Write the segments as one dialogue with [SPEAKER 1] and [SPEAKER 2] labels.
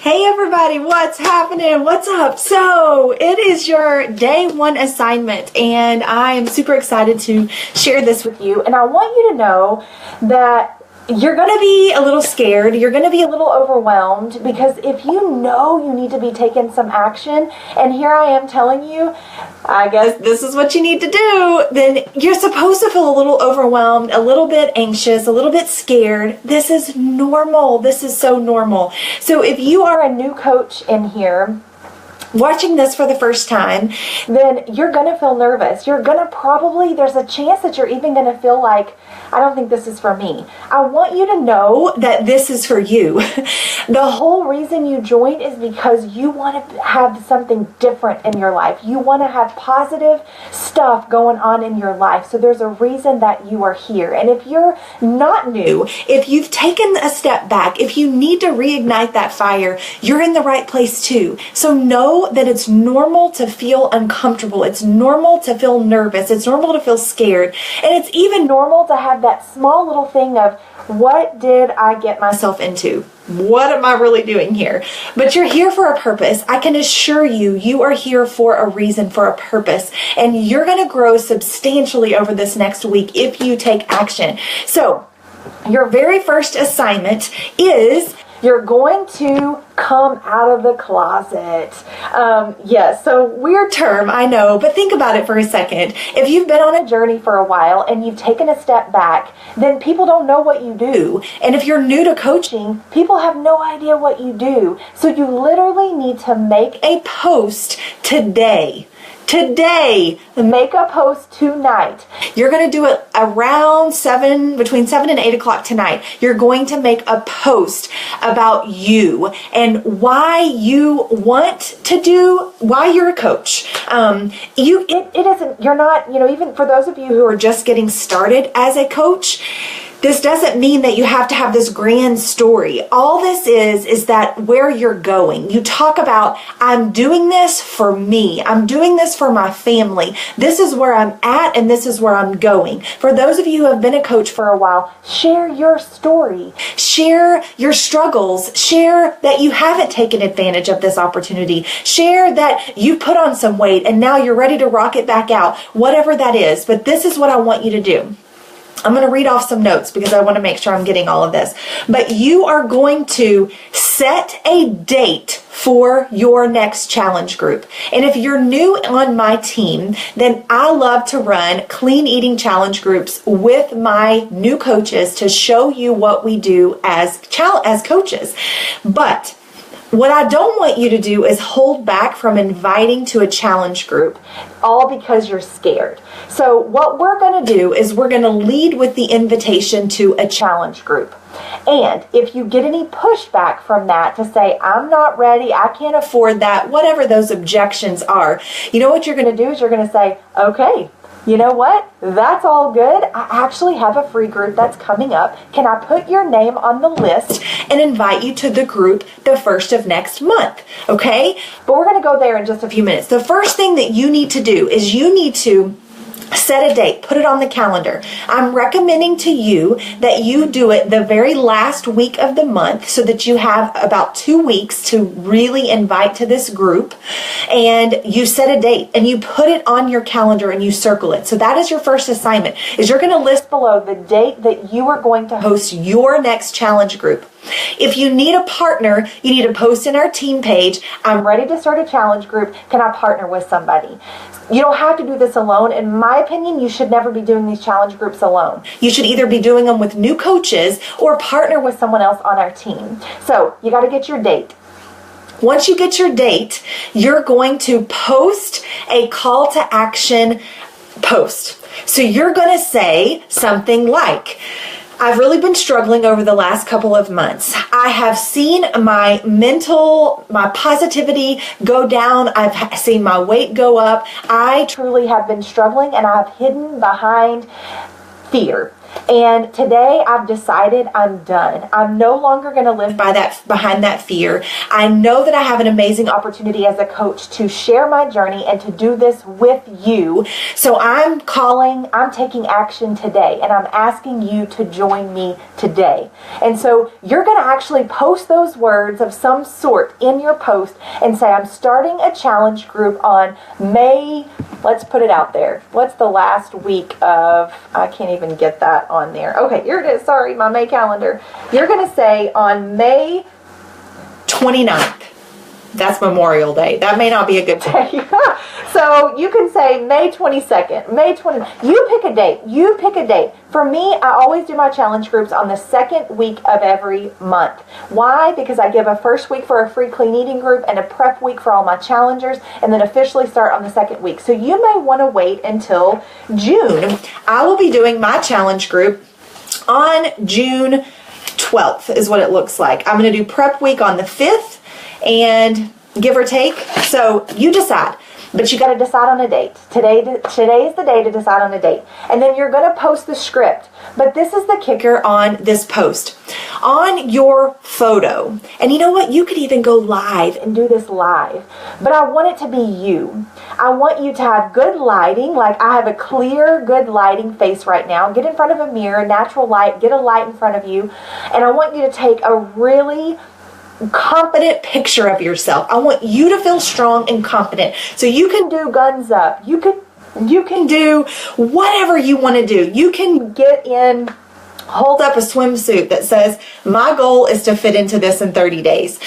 [SPEAKER 1] Hey everybody, what's happening? What's up? So it is your day one assignment and I am super excited to share this with you. And I want you to know that you're going to be a little scared. You're going to be a little overwhelmed because if you know you need to be taking some action, and here I am telling you, I guess this is what you need to do, then you're supposed to feel a little overwhelmed, a little bit anxious, a little bit scared. This is normal. This is so normal. So if you are a new coach in here, watching this for the first time, then you're going to feel nervous. You're going to probably, there's a chance that you're even going to feel like, I don't think this is for me. I want you to know that this is for you. The whole reason you joined is because you want to have something different in your life. You want to have positive stuff going on in your life. So there's a reason that you are here. And if you're not new, if you've taken a step back, if you need to reignite that fire, you're in the right place too. So know that it's normal to feel uncomfortable. It's normal to feel nervous. It's normal to feel scared. And it's even normal to have that small little thing of, what did I get myself into? What am I really doing here? But you're here for a purpose. I can assure you, you are here for a reason, for a purpose. And you're going to grow substantially over this next week if you take action. So your very first assignment is you're going to come out of the closet. Yes, so weird term, I know, but think about it for a second. If you've been on a journey for a while and you've taken a step back, then people don't know what you do. And if you're new to coaching, people have no idea what you do. So you literally need to make a post today. Today, make a post tonight. You're going to do it around between 7 and 8 o'clock tonight. You're going to make a post about you and why you want to do, why you're a coach. You're not, even for those of you who are just getting started as a coach, this doesn't mean that you have to have this grand story. All this is that where you're going. You talk about, I'm doing this for me. I'm doing this for my family. This is where I'm at and this is where I'm going. For those of you who have been a coach for a while, share your story. Share your struggles. Share that you haven't taken advantage of this opportunity. Share that you put on some weight and now you're ready to rock it back out. Whatever that is. But this is what I want you to do. I'm going to read off some notes because I want to make sure I'm getting all of this. But you are going to set a date for your next challenge group. And if you're new on my team, then I love to run clean eating challenge groups with my new coaches to show you what we do as coaches. But what I don't want you to do is hold back from inviting to a challenge group, all because you're scared. So what we're going to do is we're going to lead with the invitation to a challenge group. And if you get any pushback from that to say, I'm not ready, I can't afford that, whatever those objections are, you know what you're going to do is you're going to say, okay, you know what? That's all good. I actually have a free group that's coming up. Can I put your name on the list and invite you to the group the first of next month? Okay? But we're going to go there in just a few minutes. The first thing that you need to do is you need to set a date, put it on the calendar. I'm recommending to you that you do it the very last week of the month so that you have about 2 weeks to really invite to this group. And you set a date and you put it on your calendar and you circle it. So that is your first assignment, is you're going to list below the date that you are going to host your next challenge group. If you need a partner, you need to post in our team page, I'm ready to start a challenge group. Can I partner with somebody? You don't have to do this alone. In my opinion, you should never be doing these challenge groups alone. You should either be doing them with new coaches or partner with someone else on our team. So you got to get your date. Once you get your date, you're going to post a call to action post. So you're going to say something like, I've really been struggling over the last couple of months. I have seen my positivity go down. I've seen my weight go up. I truly have been struggling and I have hidden behind fear. And today I've decided I'm done. I'm no longer going to live behind that fear. I know that I have an amazing opportunity as a coach to share my journey and to do this with you. So I'm taking action today, and I'm asking you to join me today. And so you're going to actually post those words of some sort in your post and say, I'm starting a challenge group on May, let's put it out there. What's the last week of, I can't even get that on there. Okay, here it is. Sorry, my May calendar. You're going to say on May 29th. That's Memorial Day. That may not be a good day. So you can say May 22nd, May 20th. You pick a date. You pick a date. For me, I always do my challenge groups on the second week of every month. Why? Because I give a first week for a free clean eating group and a prep week for all my challengers, and then officially start on the second week. So you may want to wait until June. I will be doing my challenge group on June 12th is what it looks like. I'm going to do prep week on the 5th and give or take. So you decide. But you got to decide on a date. Today is the day to decide on a date. And then you're going to post the script. But this is the kicker on this post. On your photo. And you know what? You could even go live and do this live. But I want it to be you. I want you to have good lighting. Like I have a clear, good lighting face right now. Get in front of a mirror, natural light. Get a light in front of you. And I want you to take a really confident picture of yourself. I want you to feel strong and confident. So you can do guns up. You can do whatever you want to do. You can hold up a swimsuit that says, my goal is to fit into this in 30 days.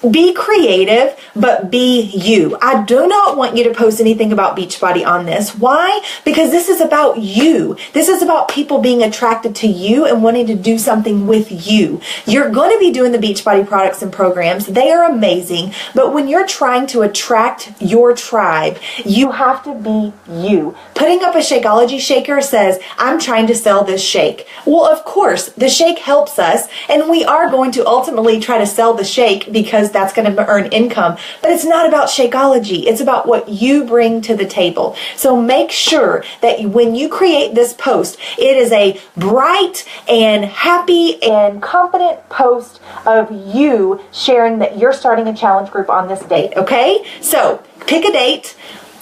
[SPEAKER 1] Be creative, but be you. I do not want you to post anything about Beachbody on this. Why? Because this is about you. This is about people being attracted to you and wanting to do something with you. You're going to be doing the Beachbody products and programs. They are amazing. But when you're trying to attract your tribe, you have to be you. Putting up a Shakeology shaker says, I'm trying to sell this shake. Well, of course, the shake helps us, and we are going to ultimately try to sell the shake because that's going to earn income. But it's not about Shakeology. It's about what you bring to the table. So make sure that when you create this post, it is a bright and happy and confident post of you sharing that you're starting a challenge group on this date. Okay? So pick a date,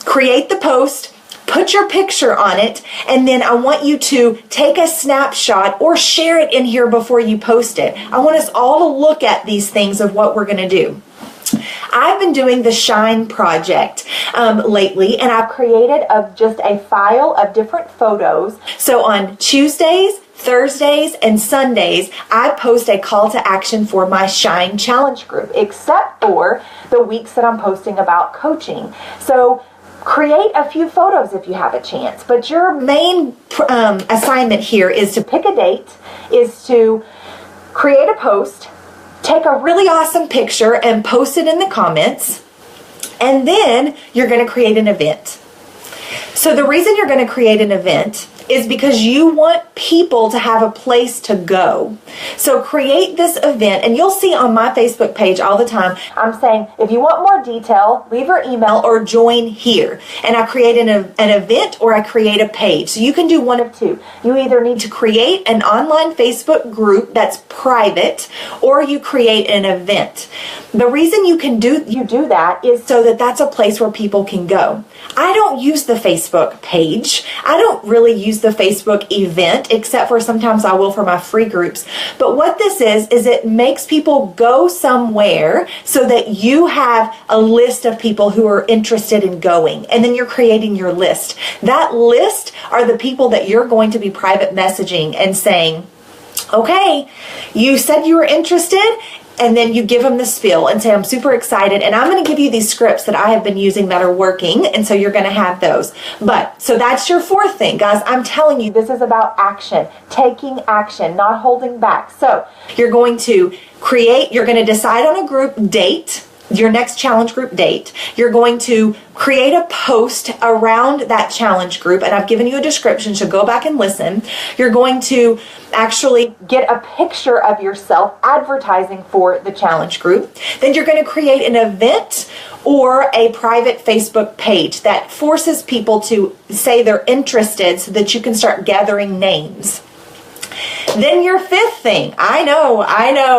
[SPEAKER 1] create the post, put your picture on it, and then I want you to take a snapshot or share it in here before you post it. I want us all to look at these things of what we're going to do. I've been doing the Shine project lately, and I've created just a file of different photos. So on Tuesdays, Thursdays, and Sundays, I post a call to action for my Shine Challenge group, except for the weeks that I'm posting about coaching. So create a few photos if you have a chance. But your main assignment here is to pick a date, is to create a post, take a really awesome picture and post it in the comments, and then you're going to create an event. So the reason you're going to create an event is because you want people to have a place to go. So create this event, and you'll see on my Facebook page all the time, I'm saying, if you want more detail, leave your email or join here. And I create an event or I create a page. So you can do one of two. You either need to create an online Facebook group that's private, or you create an event. The reason you do that is so that that's a place where people can go. I don't use the Facebook page. I don't really use the Facebook event, except for sometimes I will for my free groups. But what this is it makes people go somewhere so that you have a list of people who are interested in going. And then you're creating your list. That list are the people that you're going to be private messaging and saying, okay, you said you were interested. And then you give them the spiel and say, I'm super excited, and I'm going to give you these scripts that I have been using that are working, and so you're going to have those. But, so that's your fourth thing, guys. I'm telling you, this is about action, taking action, not holding back. So, you're going to decide on a group date, your next challenge group date. You're going to create a post around that challenge group, and I've given you a description, so go back and listen. You're going to actually get a picture of yourself advertising for the challenge group. Then you're going to create an event or a private Facebook page that forces people to say they're interested so that you can start gathering names. Then your fifth thing. I know.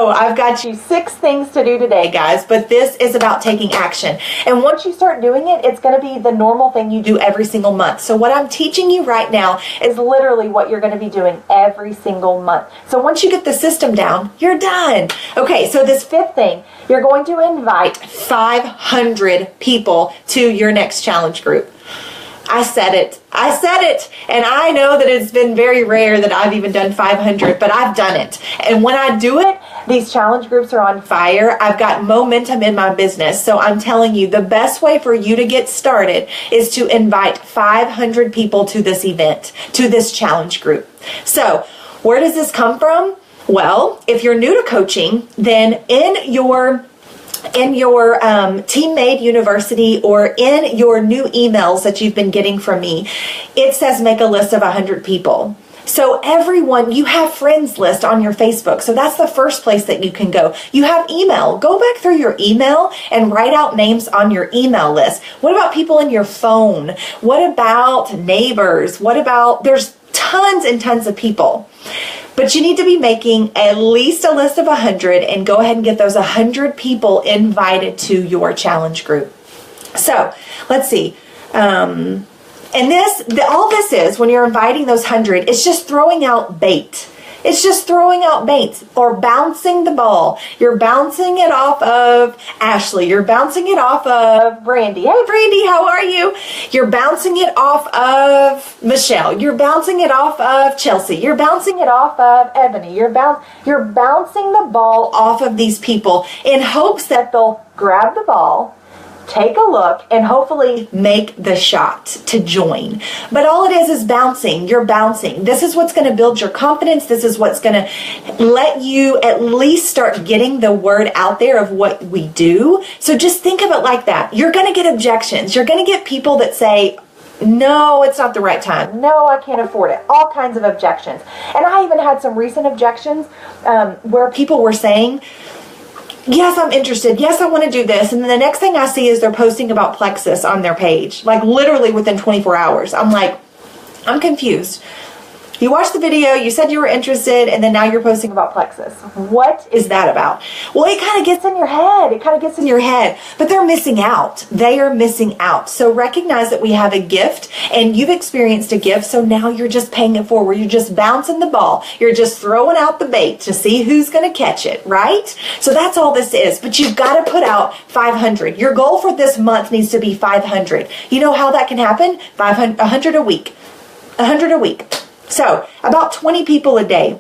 [SPEAKER 1] I've got you 6 things to do today, guys, but this is about taking action. And once you start doing it, it's going to be the normal thing you do every single month. So what I'm teaching you right now is literally what you're going to be doing every single month. So once you get the system down, you're done. Okay, so this fifth thing, you're going to invite 500 people to your next challenge group. I said it. And I know that it's been very rare that I've even done 500, but I've done it. And when I do it, these challenge groups are on fire. I've got momentum in my business. So I'm telling you, the best way for you to get started is to invite 500 people to this event, to this challenge group. So where does this come from? Well, if you're new to coaching, then in your Teammate University or in your new emails that you've been getting from me, it says make a list of 100 people. So everyone, you have friends list on your Facebook. So that's the first place that you can go. You have email. Go back through your email and write out names on your email list. What about people in your phone? What about neighbors? There's tons and tons of people. But you need to be making at least a list of 100 and go ahead and get those 100 people invited to your challenge group. So let's see. And all this is, when you're inviting those 100, it's just throwing out bait. It's just throwing out baits or bouncing the ball. You're bouncing it off of Ashley. You're bouncing it off of Brandy. Hey, Brandy, how are you? You're bouncing it off of Michelle. You're bouncing it off of Chelsea. You're bouncing it off of Ebony. You're bouncing the ball off of these people in hopes that they'll grab the ball, take a look, and hopefully make the shot to join. But all it is bouncing. You're bouncing. This is what's going to build your confidence. This is what's going to let you at least start getting the word out there of what we do. So just think of it like that. You're going to get objections. You're going to get people that say, no, it's not the right time. No, I can't afford it. All kinds of objections. And I even had some recent objections where people were saying, yes, I'm interested. Yes, I want to do this. And then the next thing I see is they're posting about Plexus on their page, like literally within 24 hours. I'm like, I'm confused. You watched the video, you said you were interested, and then now you're posting about Plexus. What is that about? Well, it kind of gets in your head. But they're missing out. They are missing out. So recognize that we have a gift, and you've experienced a gift, so now you're just paying it forward. You're just bouncing the ball. You're just throwing out the bait to see who's going to catch it, right? So that's all this is. But you've got to put out 500. Your goal for this month needs to be 500. You know how that can happen? 100 a week. 100 a week. So about 20 people a day,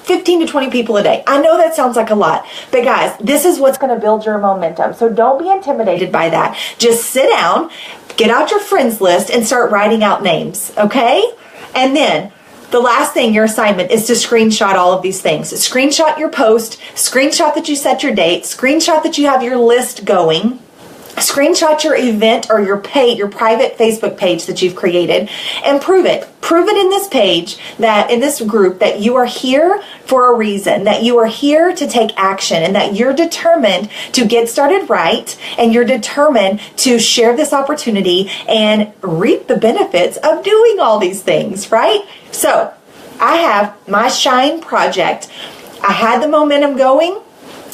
[SPEAKER 1] 15 to 20 people a day. I know that sounds like a lot, but guys, this is what's going to build your momentum. So don't be intimidated by that. Just sit down, get out your friends list, and start writing out names, okay? And then the last thing, your assignment, is to screenshot all of these things. Screenshot your post, screenshot that you set your date, screenshot that you have your list going, screenshot your event or your private Facebook page that you've created, and prove it. Prove it in this page, that in this group, that you are here for a reason, that you are here to take action, and that you're determined to get started right, and you're determined to share this opportunity and reap the benefits of doing all these things, right? So I have my Shine project. I had the momentum going.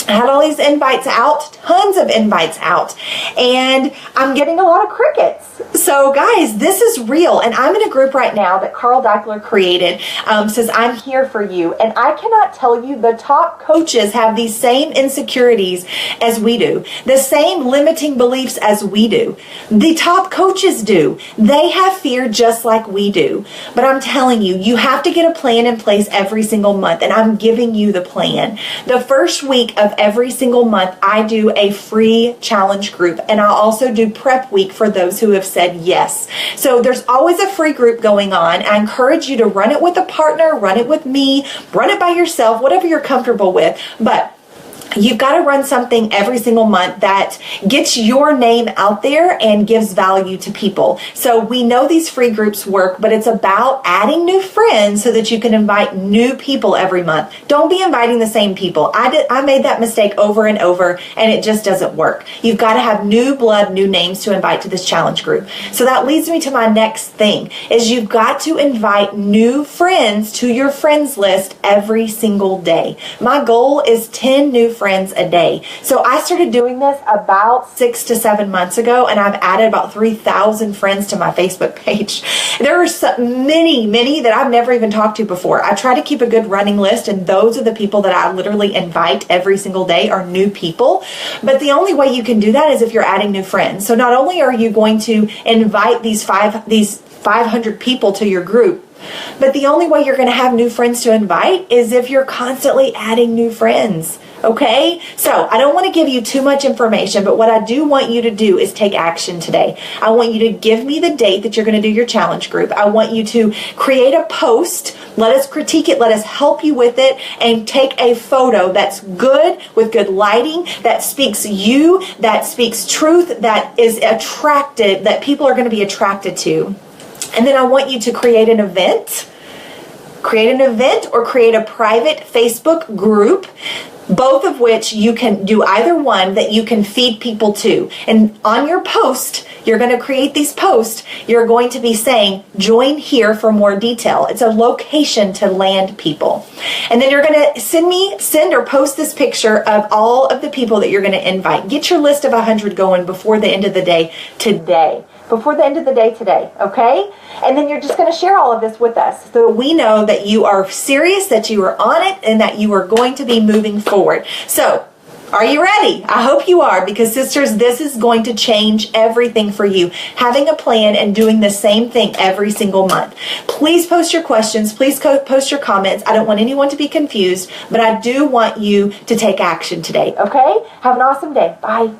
[SPEAKER 1] I had all these invites out, tons of invites out, and I'm getting a lot of crickets. So guys, this is real, and I'm in a group right now that Carl Deichler created, says I'm here for you, and I cannot tell you, the top coaches have these same insecurities as we do, the same limiting beliefs as we do. The top coaches do. They have fear just like we do, but I'm telling you, you have to get a plan in place every single month, and I'm giving you the plan. The first week of every single month, I do a free challenge group, and I'll also do prep week for those who have said yes. So there's always a free group going on. I encourage you to run it with a partner, run it with me, run it by yourself, whatever you're comfortable with. But You've got to run something every single month that gets your name out there and gives value to people. So we know these free groups work, but it's about adding new friends so that you can invite new people every month. Don't be inviting the same people. I made that mistake over and over, and it just doesn't work. You've got to have new blood, new names to invite to this challenge group. So that leads me to my next thing, is you've got to invite new friends to your friends list every single day. My goal is 10 new friends a day. So I started doing this about 6 to 7 months ago, and I've added about 3,000 friends to my Facebook page. There are many that I've never even talked to before. I try to keep a good running list, and those are the people that I literally invite every single day are new people. But the only way you can do that is if you're adding new friends. So not only are you going to invite these 500 people to your group, but the only way you're going to have new friends to invite is if you're constantly adding new friends. Okay? So I don't want to give you too much information, but what I do want you to do is take action today. I want you to give me the date that you're going to do your challenge group. I want you to create a post. Let us critique it. Let us help you with it, and take a photo that's good, with good lighting, that speaks you, that speaks truth, that is attracted, that people are going to be attracted to. And then I want you to create an event. Create an event or create a private Facebook group, both of which you can do either one that you can feed people to. And on your post, you're going to create these posts. You're going to be saying, join here for more detail. It's a location to land people. And then you're going to send or post this picture of all of the people that you're going to invite. Get your list of 100 going before the end of the day today. Before the end of the day today, okay? And then you're just going to share all of this with us so that we know that you are serious, that you are on it, and that you are going to be moving forward. So, are you ready? I hope you are, because sisters, this is going to change everything for you. Having a plan and doing the same thing every single month. Please post your questions. Please post your comments. I don't want anyone to be confused, but I do want you to take action today, okay? Have an awesome day. Bye.